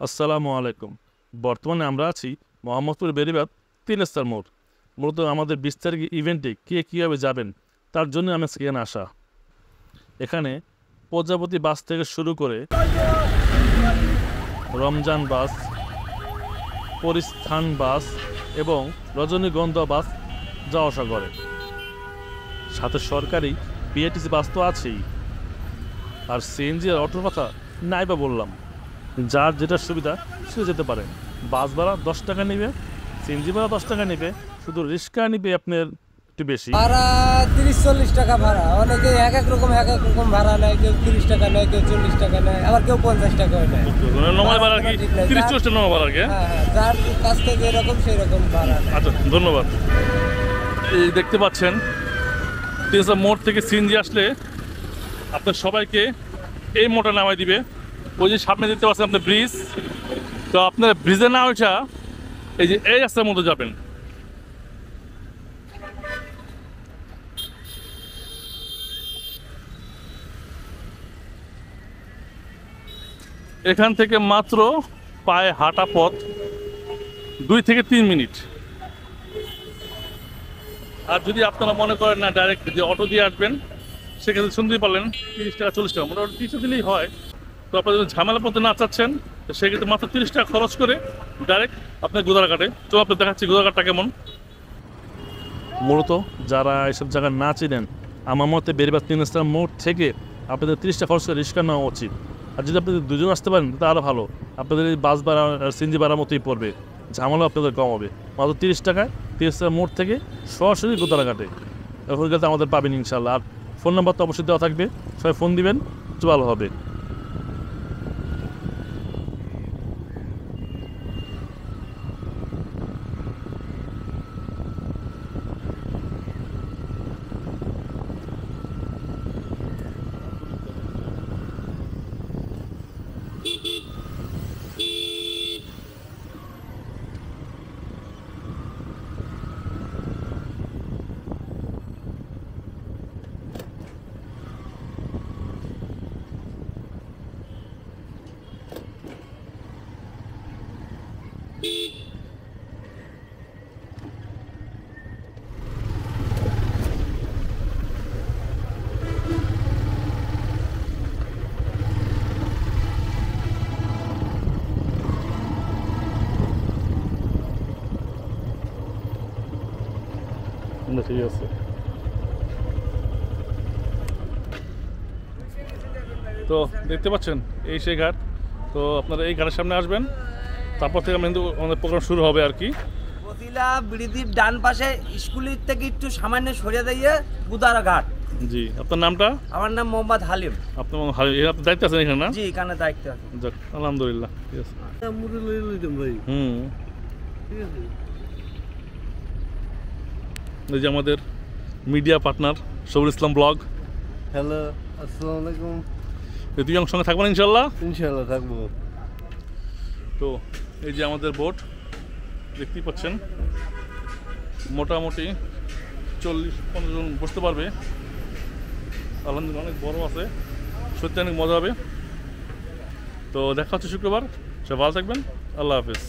আসসালামু আলাইকুম। বর্তমানে আমরা আছি মোহাম্মদপুর বেড়িবাঁধ ৩ স্টার মোড়। মূলত আমাদের ২০ তারিখে ইভেন্টে কে কীভাবে যাবেন তার জন্য আমি সেখানে আসা। এখানে প্রজাপতি বাস থেকে শুরু করে রমজান বাস, পরিস্থান বাস এবং রজনীগন্ধা বাস যাওয়া আসা করে। সাথে সরকারি বিআরটিসি বাস তো আছেই, আর সিএনজি আর অটোর কথা নাই বা বললাম। যার যেটা সুবিধা সে যেতে পারে। বাস ভাড়া ১০ টাকা নেবে, সিএনজি ভাড়া ১০ টাকা নেবে, শুধু রিক্সা নেবে আপনার একটু বেশি ভাড়া ৩০-৪০ টাকা ভাড়া। অনেকে এক এক রকম ভাড়া নেয়, কেউ ৩০ টাকা নেয়, কেউ ৪০ টাকা নেয়, আবার কেউ 50 টাকাও নেয়। নর্মাল ভাড়া কি ৩০-৪০ টাকা নর্মাল ভাড়া কি? হ্যাঁ, যার কাছ থেকে এরকম সেই রকম ভাড়া। আচ্ছা, ধন্যবাদ। এই দেখতে পাচ্ছেন ৩ স্টার মোড় থেকে সিএনজি আসলে আপনার সবাইকে এই মোড়টা নামাই দিবে। ওই যে সামনে দেখতে পাচ্ছেন আপনার ব্রিজ, তো আপনার ব্রিজে না ওইটা এই যে এই রাস্তার মধ্যে যাবেন। এখান থেকে মাত্র পায়ে হাঁটা পথ ২ থেকে ৩ মিনিট। আর যদি আপনারা মনে করেন না ডাইরেক্ট যে অটো দিয়ে আসবেন, সেক্ষেত্রে শুনতেই পারলেন ৩০ টাকা ৪০ টাকা, মোটামুটি ৩০ দিলেই হয়। তো আপনারা যদি ঝামেলা পথে না চাচ্ছেন, তো সেক্ষেত্রে মাত্র ৩০ টাকা খরচ করে ডাইরেক্ট আপনার গোদারাঘাটে। তো আপনি দেখাচ্ছি গোদারাঘাটটা কেমন। মূলত যারা এইসব জায়গা না চিনেন, আমার মতে বেড়িবাঁধ ৩ স্টার মোড় থেকে আপনাদের ৩০ টাকা খরচ করে রিক্সা নেওয়া উচিত। আর যদি আপনাদের দুজন আসতে পারেন তা আরও ভালো। আপনাদের এই বাস ভাড়া আর সিএনজি ভাড়ার মতোই পড়বে, ঝামেলা আপনাদের কম হবে। মাত্র ৩০ টাকায় ৩০ টাকা মোড় থেকে সরাসরি গোদারাঘাটে। ওখানে গেলে আমাদের পাবেন ইনশাল্লাহ। আর ফোন নাম্বার তো অবশ্যই দেওয়া থাকবে, সবাই ফোন দিবেন, ভালো হবে। ঠিক আছে, তো দেখতে পাচ্ছেন এই সেই ঘাট। তো আপনারা এই ঘাটের সামনে আসবেন, তারপর থেকে আমাদের প্রোগ্রাম শুরু হবে আর কি। বদিলা ব্রিজের ডান পাশে স্কুলের থেকে একটু সামান্য সরিয়ে দিয়ে গোদারাঘাট। জি, আপনার নামটা? আমার নাম মোহাম্মদ হালিম। আপনি আপনার দায়িত্ব আছেন এখানে না? জি, এখানে দায়িত্ব আছে। যাক, আলহামদুলিল্লাহ, ঠিক আছে। এই যে আমাদের মিডিয়া পার্টনার সবুর ইসলাম ব্লগ। হ্যালো, আসসালামু আলাইকুম। তুই আমার সঙ্গে থাকবেন ইনশাল্লাহ? ইনশাআল্লাহ থাকবো। তো এই যে আমাদের বোট দেখতেই পাচ্ছেন, মোটামুটি 40-50 জন বসতে পারবে। আলহামদুলিল্লাহ অনেক বড় আছে, সত্যি অনেক মজা হবে। তো দেখা হচ্ছে শুক্রবার। সবাই ভালো থাকবেন, আল্লাহ হাফেজ।